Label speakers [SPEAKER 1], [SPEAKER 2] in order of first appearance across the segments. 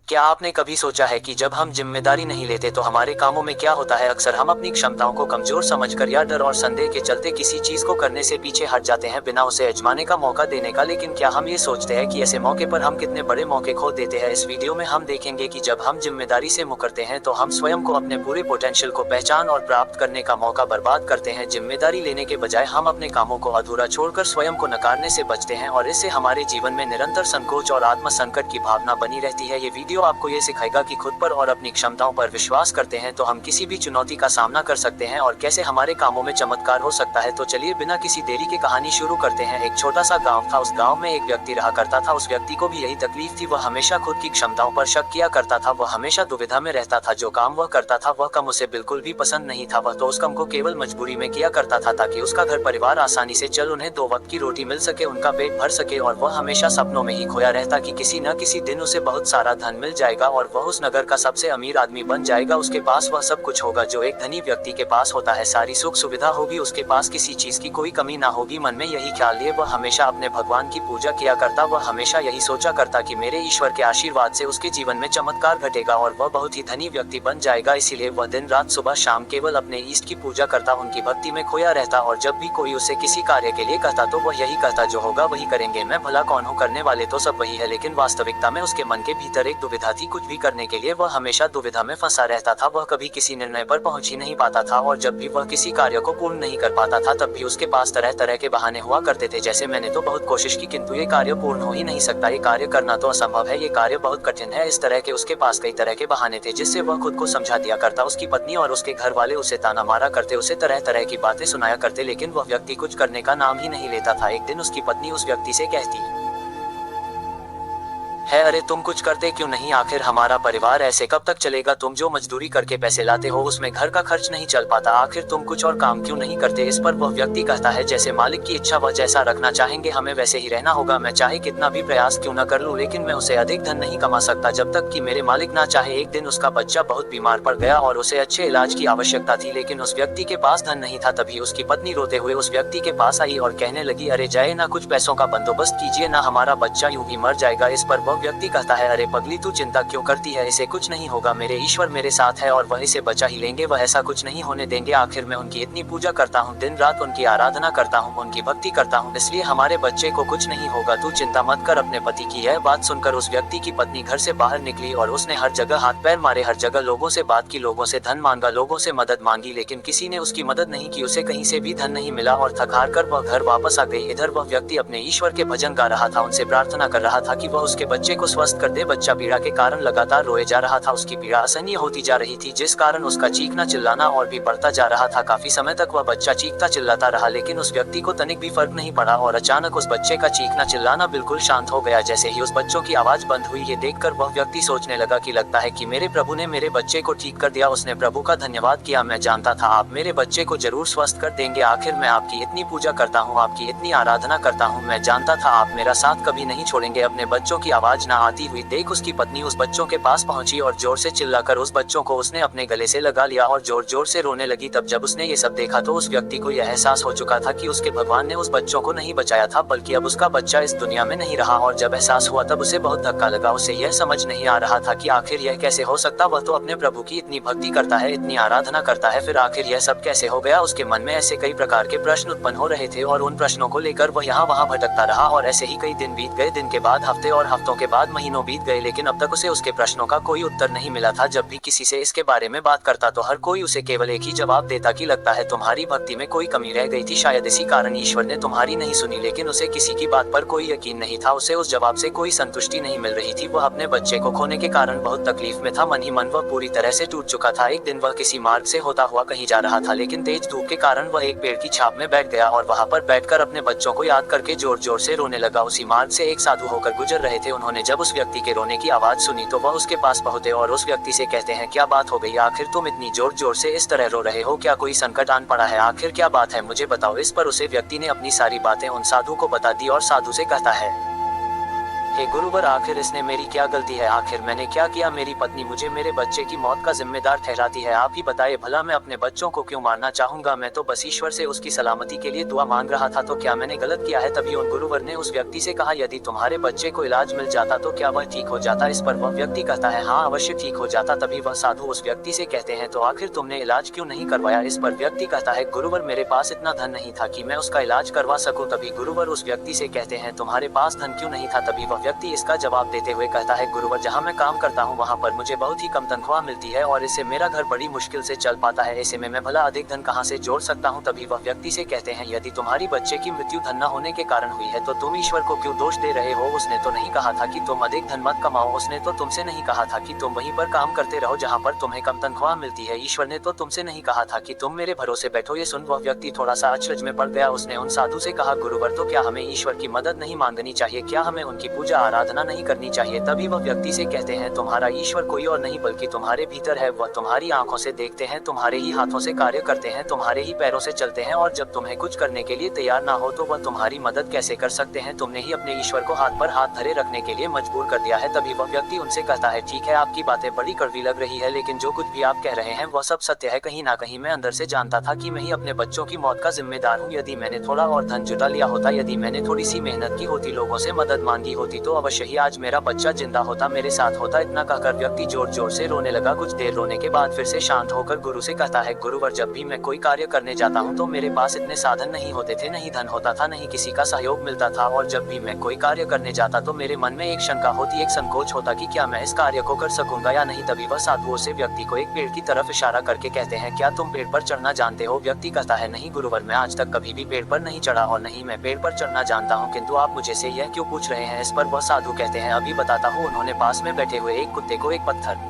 [SPEAKER 1] क्या आपने कभी सोचा है कि जब हम जिम्मेदारी नहीं लेते तो हमारे कामों में क्या होता है? अक्सर हम अपनी क्षमताओं को कमजोर समझकर या डर और संदेह के चलते किसी चीज को करने से पीछे हट जाते हैं बिना उसे आजमाने का मौका देने का। लेकिन क्या हम ये सोचते हैं कि ऐसे मौके पर हम कितने बड़े मौके खो देते हैं? इस वीडियो में हम देखेंगे कि जब हम जिम्मेदारी से मुकरते हैं तो हम स्वयं को, अपने पूरे पोटेंशियल को पहचान और प्राप्त करने का मौका बर्बाद करते हैं। जिम्मेदारी लेने के बजाय हम अपने कामों को अधूरा छोड़कर स्वयं को नकारने से बचते हैं और इससे हमारे जीवन में निरंतर संकोच और आत्म संकट की भावना बनी रहती है। ये वीडियो आपको ये सिखाएगा कि खुद पर और अपनी क्षमताओं पर विश्वास करते हैं तो हम किसी भी चुनौती का सामना कर सकते हैं और कैसे हमारे कामों में चमत्कार हो सकता है। तो चलिए बिना किसी देरी के कहानी शुरू करते हैं। एक छोटा सा गांव था। उस गांव में एक व्यक्ति रहा करता था। उस व्यक्ति को भी यही तकलीफ थी। वह हमेशा खुद की क्षमताओं पर शक किया करता था। वह हमेशा दुविधा में रहता था। जो काम वह करता था वह काम उसे बिल्कुल भी पसंद नहीं था। वह तो उस काम को केवल मजबूरी में किया करता था ताकि उसका घर परिवार आसानी से चल, उन्हें 2 वक्त की रोटी मिल सके, उनका पेट भर सके। और वह हमेशा सपनों में ही खोया रहता कि किसी न किसी दिन उसे बहुत सारा धन मिल जाएगा और वह उस नगर का सबसे अमीर आदमी बन जाएगा। उसके पास वह सब कुछ होगा जो एक धनी व्यक्ति के पास होता है। सारी सुख सुविधा होगी, उसके पास किसी चीज की कोई कमी ना होगी। मन में यही ख्याल लिए वह हमेशा अपने भगवान की पूजा किया करता। वह हमेशा यही सोचा करता कि मेरे ईश्वर के आशीर्वाद से उसके जीवन में चमत्कार घटेगा और वह बहुत ही धनी व्यक्ति बन जाएगा। इसीलिए वह दिन रात सुबह शाम केवल अपने ईष्ट की पूजा करता, उनकी भक्ति में खोया रहता। और जब भी कोई उसे किसी कार्य के लिए कहता तो वह यही कहता, जो होगा वही करेंगे, मैं भला कौन हूँ, करने वाले तो सब वही है। लेकिन वास्तविकता में उसके मन के भीतर एक दुविधा थी। कुछ भी करने के लिए वह हमेशा दुविधा में फंसा रहता था। वह कभी किसी निर्णय पर पहुंच ही नहीं पाता था और जब भी वह किसी कार्य को पूर्ण नहीं कर पाता था तब भी उसके पास तरह तरह के बहाने हुआ करते थे, जैसे मैंने तो बहुत कोशिश की किंतु ये कार्य पूर्ण हो ही नहीं सकता, ये कार्य करना तो असंभव है, ये कार्य बहुत कठिन है। इस तरह के उसके पास कई तरह के बहाने थे जिससे वह खुद को समझा दिया करता। उसकी पत्नी और उसके घर वाले उसे ताना मारा करते, उसे तरह तरह की बातें सुनाया करते, लेकिन वह व्यक्ति कुछ करने का नाम ही नहीं लेता था। एक दिन उसकी पत्नी उस व्यक्ति से कहती है, अरे तुम कुछ करते क्यों नहीं? आखिर हमारा परिवार ऐसे कब तक चलेगा? तुम जो मजदूरी करके पैसे लाते हो उसमें घर का खर्च नहीं चल पाता। आखिर तुम कुछ और काम क्यों नहीं करते? इस पर वह व्यक्ति कहता है, जैसे मालिक की इच्छा वह जैसा रखना चाहेंगे हमें वैसे ही रहना होगा। मैं चाहे कितना भी प्रयास क्यों न कर लूं लेकिन मैं उसे अधिक धन नहीं कमा सकता जब तक कि मेरे मालिक ना चाहे। एक दिन उसका बच्चा बहुत बीमार पड़ गया और उसे अच्छे इलाज की आवश्यकता थी लेकिन उस व्यक्ति के पास धन नहीं था। तभी उसकी पत्नी रोते हुए उस व्यक्ति के पास आई और कहने लगी, अरे जाए ना, कुछ पैसों का बंदोबस्त कीजिए ना, हमारा बच्चा यूं ही मर जाएगा। इस पर वह व्यक्ति कहता है, अरे पगली तू चिंता क्यों करती है, इसे कुछ नहीं होगा, मेरे ईश्वर मेरे साथ है और वह इसे बचा ही लेंगे, वह ऐसा कुछ नहीं होने देंगे। आखिर मैं उनकी इतनी पूजा करता हूँ, दिन रात उनकी आराधना करता हूँ, उनकी भक्ति करता हूँ, इसलिए हमारे बच्चे को कुछ नहीं होगा, तू चिंता मत कर। अपने पति की यह बात सुनकर उस व्यक्ति की पत्नी घर से बाहर निकली और उसने हर जगह हाथ पैर मारे, हर जगह लोगों से बात की, लोगों से धन मांगा, लोगों से मदद मांगी, लेकिन किसी ने उसकी मदद नहीं की। उसे कहीं से भी धन नहीं मिला और थक हार कर वह घर वापस आ गई। इधर वह व्यक्ति अपने ईश्वर के भजन गा रहा था, उनसे प्रार्थना कर रहा था कि वह उसके बच्चे को स्वस्थ कर दे। बच्चा पीड़ा के कारण लगातार रोए जा रहा था। उसकी पीड़ा असहनीय होती जा रही थी जिस कारण उसका चीखना चिल्लाना और भी बढ़ता जा रहा था। काफी समय तक वह बच्चा चीखता चिल्लाता रहा लेकिन उस व्यक्ति को तनिक भी फर्क नहीं पड़ा और अचानक उस बच्चे का चीखना चिल्लाना बिल्कुल शांत हो गया। जैसे ही उस बच्चों की आवाज बंद हुई, ये देखकर वह व्यक्ति सोचने लगा कि लगता है कि मेरे प्रभु ने मेरे बच्चे को ठीक कर दिया। उसने प्रभु का धन्यवाद किया, मैं जानता था आप मेरे बच्चे को जरूर स्वस्थ कर देंगे। आखिर मैं आपकी इतनी पूजा करता हूँ, आपकी इतनी आराधना करता हूँ, मैं जानता था आप मेरा साथ कभी नहीं छोड़ेंगे। अपने बच्चों की आवाज न आती हुई देख उसकी पत्नी उस बच्चों के पास पहुंची और जोर से चिल्लाकर उस बच्चों को उसने अपने गले से लगा लिया और जोर जोर से रोने लगी। तब जब उसने ये सब देखा तो उस व्यक्ति को यह एहसास हो चुका था कि उसके भगवान ने उस बच्चों को नहीं बचाया था बल्कि अब उसका बच्चा इस दुनिया में नहीं रहा। और जब एहसास हुआ तब उसे बहुत धक्का लगा। उसे यह समझ नहीं आ रहा था कि आखिर यह कैसे हो सकता, वह तो अपने प्रभु की इतनी भक्ति करता है, इतनी आराधना करता है, फिर आखिर यह सब कैसे हो गया? उसके मन में ऐसे कई प्रकार के प्रश्न उत्पन्न हो रहे थे और उन प्रश्नों को लेकर वह यहाँ वहाँ भटकता रहा और ऐसे ही कई दिन बीत गए। दिन के बाद हफ्ते और हफ्तों के बाद महीनों बीत गए लेकिन अब तक उसे उसके प्रश्नों का कोई उत्तर नहीं मिला था। जब भी किसी से इसके बारे में बात करता तो हर कोई उसे केवल एक ही जवाब देता कि लगता है तुम्हारी भक्ति में कोई कमी रह गई थी, शायद इसी कारण ईश्वर ने तुम्हारी नहीं सुनी। लेकिन उसे किसी की बात पर कोई यकीन नहीं था, उसे उस जवाब से कोई संतुष्टि नहीं मिल रही थी। वह अपने बच्चे को खोने के कारण बहुत तकलीफ में था, मन ही मन वह पूरी तरह से टूट चुका था। एक दिन वह किसी मार्ग से होता हुआ कहीं जा रहा था लेकिन तेज धूप के कारण वह एक पेड़ की छाप में बैठ गया और वहां पर बैठकर अपने बच्चों को याद करके जोर जोर से रोने लगा। उसी मार्ग से एक साधु होकर गुजर रहे थे। उन्होंने जब उस व्यक्ति के रोने की आवाज सुनी तो वह उसके पास पहुंचे और उस व्यक्ति से कहते हैं, क्या बात हो गई? आखिर तुम इतनी जोर जोर से इस तरह रो रहे हो, क्या कोई संकट आन पड़ा है? आखिर क्या बात है, मुझे बताओ। इस पर उसे व्यक्ति ने अपनी सारी बातें उन साधु को बता दी और साधु से कहता है, हे गुरुवर, आखिर इसने मेरी क्या गलती है? आखिर मैंने क्या किया? मेरी पत्नी मुझे मेरे बच्चे की मौत का जिम्मेदार ठहराती है। आप ही बताइए भला, मैं अपने बच्चों को क्यों मारना चाहूंगा? मैं तो बस ईश्वर से उसकी सलामती के लिए दुआ मांग रहा था। तो क्या मैंने गलत किया है? तभी उन गुरुवर ने उस व्यक्ति से कहा, यदि तुम्हारे बच्चे को इलाज मिल जाता तो क्या वह ठीक हो जाता? इस पर वह व्यक्ति कहता है, हाँ अवश्य ठीक हो जाता। तभी वह साधु उस व्यक्ति से कहते हैं, तो आखिर तुमने इलाज क्यों नहीं करवाया? इस पर व्यक्ति कहता है, गुरुवर मेरे पास इतना धन नहीं था कि मैं उसका इलाज करवा सकूं। तभी गुरुवर उस व्यक्ति से कहते हैं, तुम्हारे पास धन क्यों नहीं था? तभी वह व्यक्ति इसका जवाब देते हुए कहता है, गुरुवर जहाँ मैं काम करता हूँ वहाँ पर मुझे बहुत ही कम तनख्वाह मिलती है और इससे मेरा घर बड़ी मुश्किल से चल पाता है। ऐसे में मैं भला अधिक धन कहाँ से जोड़ सकता हूँ? तभी वह व्यक्ति से कहते हैं, यदि तुम्हारी बच्चे की मृत्यु धन न होने के कारण हुई है तो तुम ईश्वर को क्यों दोष दे रहे हो? उसने तो नहीं कहा था कि तुम अधिक धन मत कमाओ। उसने तो तुमसे नहीं कहा था कि तुम वहीं पर काम करते रहो जहाँ पर तुम्हें कम तनख्वाह मिलती है। ईश्वर ने तो तुमसे नहीं कहा था कि तुम मेरे भरोसे बैठो। ये सुन वह व्यक्ति थोड़ा सा अचरज में पड़ गया। उसने उन साधु से कहा, गुरुवर तो क्या हमें ईश्वर की मदद नहीं मांगनी चाहिए? क्या हमें उनकी पूजा आराधना नहीं करनी चाहिए? तभी वह व्यक्ति से कहते हैं, तुम्हारा ईश्वर कोई और नहीं बल्कि तुम्हारे भीतर है। वह तुम्हारी आंखों से देखते हैं, तुम्हारे ही हाथों से कार्य करते हैं, तुम्हारे ही पैरों से चलते हैं और जब तुम्हें कुछ करने के लिए तैयार ना हो तो वह तुम्हारी मदद कैसे कर सकते हैं? तुमने ही अपने ईश्वर को हाथ पर हाथ धरे रखने के लिए मजबूर कर दिया है। तभी वह व्यक्ति उनसे कहता है, ठीक है आपकी बातें बड़ी कड़वी लग रही है, लेकिन जो कुछ भी आप कह रहे हैं वह सब सत्य है। कहीं ना कहीं मैं अंदर से जानता था कि मैं ही अपने बच्चों की मौत का जिम्मेदार हूँ। यदि मैंने थोड़ा और धन जुटा लिया होता, यदि मैंने थोड़ी सी मेहनत की होती, लोगों से मदद मांगी होती तो अवश्य ही आज मेरा बच्चा जिंदा होता, मेरे साथ होता। इतना कहकर व्यक्ति जोर जोर से रोने लगा। कुछ देर रोने के बाद फिर से शांत होकर गुरु से कहता है, गुरुवर जब भी मैं कोई कार्य करने जाता हूँ तो मेरे पास इतने साधन नहीं होते थे, नहीं धन होता था, नहीं किसी का सहयोग मिलता था और जब भी मैं कोई कार्य करने जाता तो मेरे मन में एक शंका होती, एक संकोच होता कि क्या मैं इस कार्य को कर सकूंगा या नहीं। तभी वह साधुओं से व्यक्ति को एक पेड़ की तरफ इशारा करके कहते हैं, क्या तुम पेड़ पर चढ़ना जानते हो? व्यक्ति कहता है, नहीं गुरुवर, मैं आज तक कभी भी पेड़ पर नहीं चढ़ा और नहीं मैं पेड़ पर चढ़ना जानता हूँ, किंतु आप मुझे से यह क्यों पूछ रहे हैं? इस पर वह साधु कहते हैं, अभी बताता हूँ। उन्होंने पास में बैठे हुए एक कुत्ते को एक पत्थर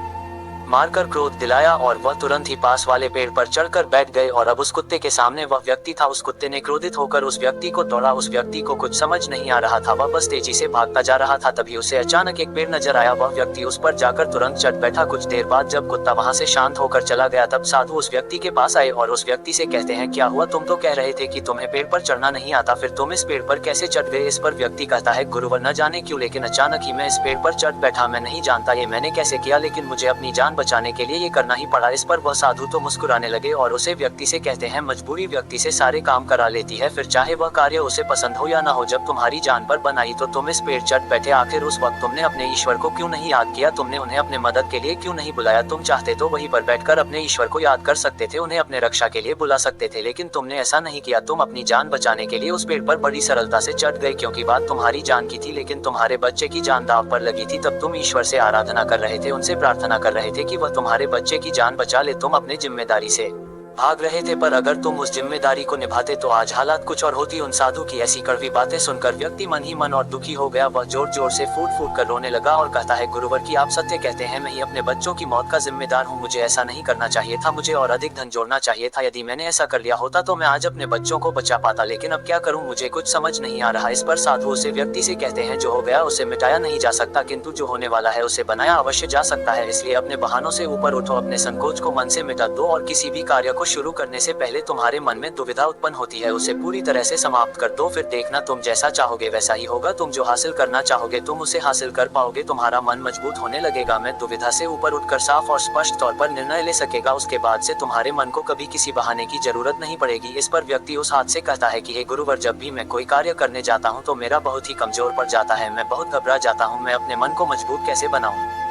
[SPEAKER 1] मारकर क्रोध दिलाया और वह तुरंत ही पास वाले पेड़ पर चढ़कर बैठ गए और अब उस कुत्ते के सामने वह व्यक्ति था। उस कुत्ते ने क्रोधित होकर उस व्यक्ति को दौड़ा। उस व्यक्ति को कुछ समझ नहीं आ रहा था, वह बस तेजी से भागता जा रहा था। तभी उसे अचानक एक पेड़ नजर आया। वह व्यक्ति उस पर जाकर तुरंत चढ़ बैठा। कुछ देर बाद जब कुत्ता वहां से शांत होकर चला गया तब साधु उस व्यक्ति के पास आए और उस व्यक्ति से कहते हैं, क्या हुआ? तुम तो कह रहे थे कि तुम्हें पेड़ पर चढ़ना नहीं आता, फिर तुम इस पेड़ पर कैसे चढ़ गए? इस पर व्यक्ति कहता है, गुरुवर न जाने क्यों लेकिन अचानक ही मैं इस पेड़ पर चढ़ बैठा। मैं नहीं जानता ये मैंने कैसे किया, लेकिन मुझे अपनी जान बचाने के लिए करना ही पड़ा। इस पर वह साधु तो मुस्कुराने लगे और उसे व्यक्ति से कहते हैं, मजबूरी व्यक्ति से सारे काम करा लेती है, फिर चाहे वह कार्य उसे पसंद हो या ना हो। जब तुम्हारी जान पर बनाई तो तुम इस पेड़ चढ़ बैठे। आखिर उस वक्त तुमने अपने ईश्वर को क्यों नहीं याद किया? तुमने उन्हें अपने मदद के लिए क्यों नहीं बुलाया? तुम चाहते तो वहीं पर बैठकर अपने ईश्वर को याद कर सकते थे, उन्हें अपने रक्षा के लिए बुला सकते थे, लेकिन तुमने ऐसा नहीं किया। तुम अपनी जान बचाने के लिए उस पेड़ पर बड़ी सरलता से चढ़ गए, क्योंकि बात तुम्हारी जान की थी, लेकिन तुम्हारे बच्चे की जान दांव पर लगी थी। तब तुम ईश्वर से आराधना कर रहे थे, उनसे प्रार्थना कर रहे थे कि वह तुम्हारे बच्चे की जान बचा ले। तुम अपने जिम्मेदारी से भाग रहे थे, पर अगर तुम उस जिम्मेदारी को निभाते तो आज हालात कुछ और होती। उन साधु की ऐसी कड़वी बातें सुनकर व्यक्ति मन ही मन और दुखी हो गया। वह जोर जोर से फूट फूट कर रोने लगा और कहता है, गुरुवर की आप सत्य कहते हैं, मैं ही अपने बच्चों की मौत का जिम्मेदार हूँ। मुझे ऐसा नहीं करना चाहिए था, मुझे और अधिक धन जोड़ना चाहिए था। यदि मैंने ऐसा कर लिया होता तो मैं आज अपने बच्चों को बचा पाता, लेकिन अब क्या करूँ, मुझे कुछ समझ नहीं आ रहा। इस पर साधु उसे व्यक्ति से कहते हैं, जो हो गया उसे मिटाया नहीं जा सकता, किंतु जो होने वाला है उसे बनाया अवश्य जा सकता है। इसलिए अपने बहानों से ऊपर उठो, अपने संकोच को मन से मिटा दो और किसी भी कार्य को शुरू करने से पहले तुम्हारे मन में दुविधा उत्पन्न होती है उसे पूरी तरह से समाप्त कर दो। फिर देखना तुम जैसा चाहोगे वैसा ही होगा। तुम जो हासिल करना चाहोगे तुम उसे हासिल कर पाओगे। तुम्हारा मन मजबूत होने लगेगा, मैं दुविधा से ऊपर उठकर साफ और स्पष्ट तौर पर निर्णय ले सकेगा। उसके बाद से तुम्हारे मन को कभी किसी बहाने की जरूरत नहीं पड़ेगी। इस पर व्यक्ति उस हाथ से कहता है कि हे गुरुवर, जब भी मैं कोई कार्य करने जाता हूँ तो मेरा बहुत ही कमजोर पड़ जाता है, मैं बहुत घबरा जाता हूँ। मैं अपने मन को मजबूत कैसे बनाऊं?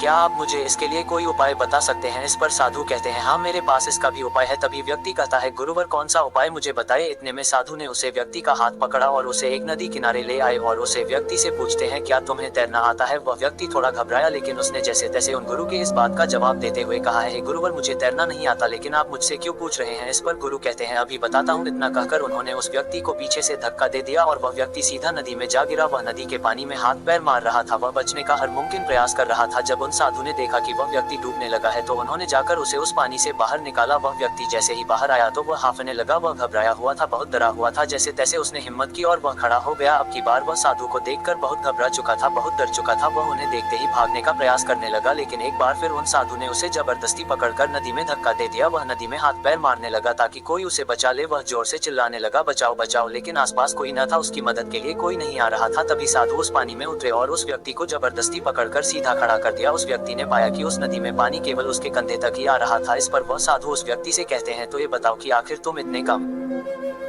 [SPEAKER 1] क्या आप मुझे इसके लिए कोई उपाय बता सकते हैं? इस पर साधु कहते हैं, हाँ मेरे पास इसका भी उपाय है। तभी व्यक्ति कहता है, गुरुवर कौन सा उपाय, मुझे बताए। इतने में साधु ने उसे व्यक्ति का हाथ पकड़ा और उसे एक नदी किनारे ले आए और उसे व्यक्ति से पूछते हैं, क्या तुम्हें तैरना आता है? वह व्यक्ति थोड़ा घबराया, लेकिन उसने जैसे तैसे उन गुरु के इस बात का जवाब देते हुए कहा है, गुरुवर मुझे तैरना नहीं आता, लेकिन आप मुझसे क्यों पूछ रहे हैं? इस पर गुरु कहते हैं, अभी बताता हूँ। इतना कहकर उन्होंने उस व्यक्ति को पीछे से धक्का दे दिया और वह व्यक्ति सीधा नदी में जा गिरा। वह नदी के पानी में हाथ पैर मार रहा था, वह बचने का हर मुमकिन प्रयास कर रहा था। जब उन साधु ने देखा कि वह व्यक्ति डूबने लगा है तो उन्होंने जाकर उसे उस पानी से बाहर निकाला। वह व्यक्ति जैसे ही बाहर आया तो वह हांफने लगा। वह घबराया हुआ था, बहुत डरा हुआ था। जैसे तैसे उसने हिम्मत की और वह खड़ा हो गया। अब की बार वह साधु को देखकर बहुत घबरा चुका था, बहुत डर चुका था। वह उन्हें देखते ही भागने का प्रयास करने लगा, लेकिन एक बार फिर उन साधु ने उसे जबरदस्ती पकड़कर नदी में धक्का दे दिया। वह नदी में हाथ पैर मारने लगा ताकि कोई उसे बचा ले। वह जोर से चिल्लाने लगा, बचाओ बचाओ, लेकिन आसपास कोई न था, उसकी मदद के लिए कोई नहीं आ रहा था। तभी साधु उस पानी में उतरे और उस व्यक्ति को जबरदस्ती पकड़कर सीधा खड़ा कर दिया। उस व्यक्ति ने पाया कि उस नदी में पानी केवल उसके कंधे तक ही आ रहा था। इस पर वह साधु उस व्यक्ति से कहते हैं, तो ये बताओ कि आखिर तुम इतने कम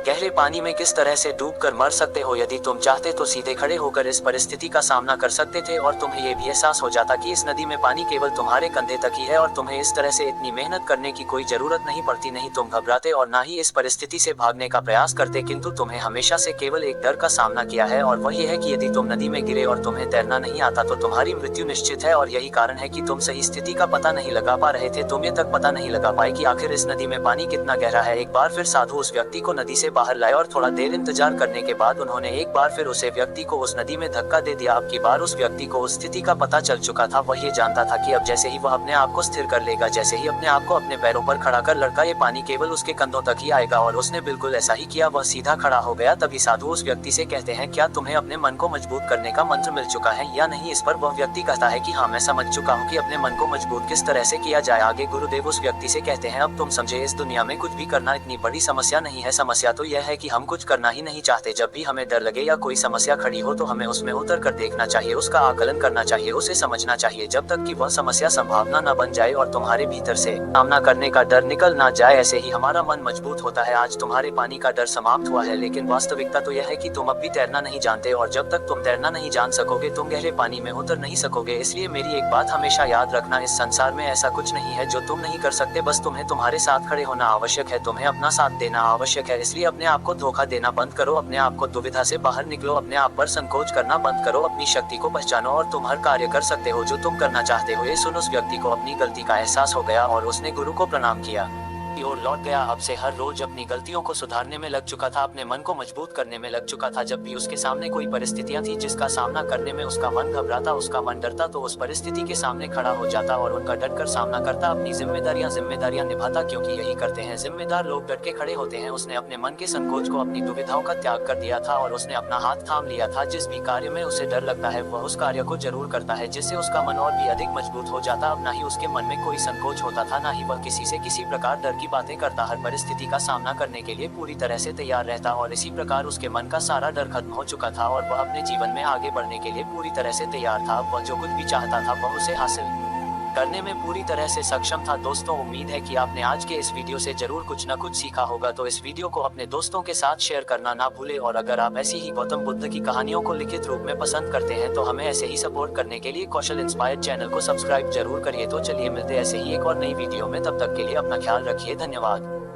[SPEAKER 1] गहरे पानी में किस तरह से डूबकर मर सकते हो? यदि तुम चाहते तो सीधे खड़े होकर इस परिस्थिति का सामना कर सकते थे और तुम्हें ये भी एहसास हो जाता कि इस नदी में पानी केवल तुम्हारे कंधे तक ही है और तुम्हें इस तरह से इतनी मेहनत करने की कोई जरूरत नहीं पड़ती। नहीं तुम घबराते और ना ही इस परिस्थिति से भागने का प्रयास करते, किंतु तुम्हें हमेशा से केवल एक डर का सामना किया है और वह ये है कि यदि तुम नदी में गिरे और तुम्हें तैरना नहीं आता तो तुम्हारी मृत्यु निश्चित है। और यही कारण है कि तुम सही स्थिति का पता नहीं लगा पा रहे थे। तुम ये तक पता नहीं लगा पाए कि आखिर इस नदी में पानी कितना गहरा है। एक बार फिर साधु उस व्यक्ति को नदी से बाहर लाए और थोड़ा देर इंतजार करने के बाद उन्होंने एक बार फिर उसे व्यक्ति को उस नदी में धक्का दे दिया। अब की बार उस व्यक्ति को उस स्थिति का पता चल चुका था। वह ये जानता था कि अब जैसे ही वह अपने आप को स्थिर कर लेगा, जैसे ही अपने आप को अपने पैरों पर खड़ा कर लड़का, ये पानी केवल उसके कंधों तक ही आएगा। और उसने बिल्कुल ऐसा ही किया, वह सीधा खड़ा हो गया। तभी साधु उस व्यक्ति से कहते हैं, क्या तुम्हें अपने मन को मजबूत करने का मंत्र मिल चुका है या नहीं? इस पर वह व्यक्ति कहता है कि हाँ, मैं समझ चुका हूँ कि अपने मन को मजबूत किस तरह से किया जाए। आगे गुरुदेव उस व्यक्ति से कहते हैं, अब तुम समझे, इस दुनिया में कुछ भी करना इतनी बड़ी समस्या नहीं है। समस्या तो यह है कि हम कुछ करना ही नहीं चाहते। जब भी हमें डर लगे या कोई समस्या खड़ी हो तो हमें उसमें उतर कर देखना चाहिए, उसका आकलन करना चाहिए, उसे समझना चाहिए, जब तक कि वह समस्या संभावना न बन जाए और तुम्हारे भीतर से सामना करने का डर निकल ना जाए। ऐसे ही हमारा मन मजबूत होता है। आज तुम्हारे पानी का डर समाप्त हुआ है, लेकिन वास्तविकता तो यह है कि तुम अब भी तैरना नहीं जानते और जब तक तुम तैरना नहीं जान सकोगे तुम गहरे पानी में उतर नहीं सकोगे। इसलिए मेरी एक बात हमेशा याद रखना, इस संसार में ऐसा कुछ नहीं है जो तुम नहीं कर सकते। बस तुम्हें तुम्हारे साथ खड़े होना आवश्यक है, तुम्हें अपना साथ देना आवश्यक है। इसलिए अपने आप को धोखा देना बंद करो, अपने आप को दुविधा से बाहर निकलो, अपने आप पर संकोच करना बंद करो, अपनी शक्ति को पहचानो और तुम हर कार्य कर सकते हो जो तुम करना चाहते हो। ये सुन उस व्यक्ति को अपनी गलती का एहसास हो गया और उसने गुरु को प्रणाम किया और लौट गया। अब से हर रोज अपनी गलतियों को सुधारने में लग चुका था, अपने मन को मजबूत करने में लग चुका था। जब भी उसके सामने कोई परिस्थितियां थी जिसका सामना करने में उसका मन घबराता, उसका मन डरता, तो उस परिस्थिति के सामने खड़ा हो जाता और उनका डटकर सामना करता, अपनी जिम्मेदारियां निभाता, क्योंकि यही करते हैं जिम्मेदार लोग, डट के खड़े होते हैं। उसने अपने मन के संकोच को, अपनी दुविधाओं का त्याग कर दिया था और उसने अपना हाथ थाम लिया था। जिस भी कार्य में उसे डर लगता है वह उस कार्य को जरूर करता है, जिससे उसका मन और भी अधिक मजबूत हो जाता। अब ना ही उसके मन में कोई संकोच होता था, ना ही वह किसी से किसी प्रकार डर की बातें करता। हर परिस्थिति का सामना करने के लिए पूरी तरह से तैयार रहता और इसी प्रकार उसके मन का सारा डर खत्म हो चुका था और वह अपने जीवन में आगे बढ़ने के लिए पूरी तरह से तैयार था। वह जो कुछ भी चाहता था वह उसे हासिल करने में पूरी तरह से सक्षम था। दोस्तों, उम्मीद है कि आपने आज के इस वीडियो से जरूर कुछ न कुछ सीखा होगा, तो इस वीडियो को अपने दोस्तों के साथ शेयर करना ना भूले। और अगर आप ऐसी ही गौतम बुद्ध की कहानियों को लिखित रूप में पसंद करते हैं तो हमें ऐसे ही सपोर्ट करने के लिए कौशल इंस्पायर्ड चैनल को सब्सक्राइब जरूर करिए। तो चलिए मिलते ऐसे ही एक और नई वीडियो में, तब तक के लिए अपना ख्याल रखिए। धन्यवाद।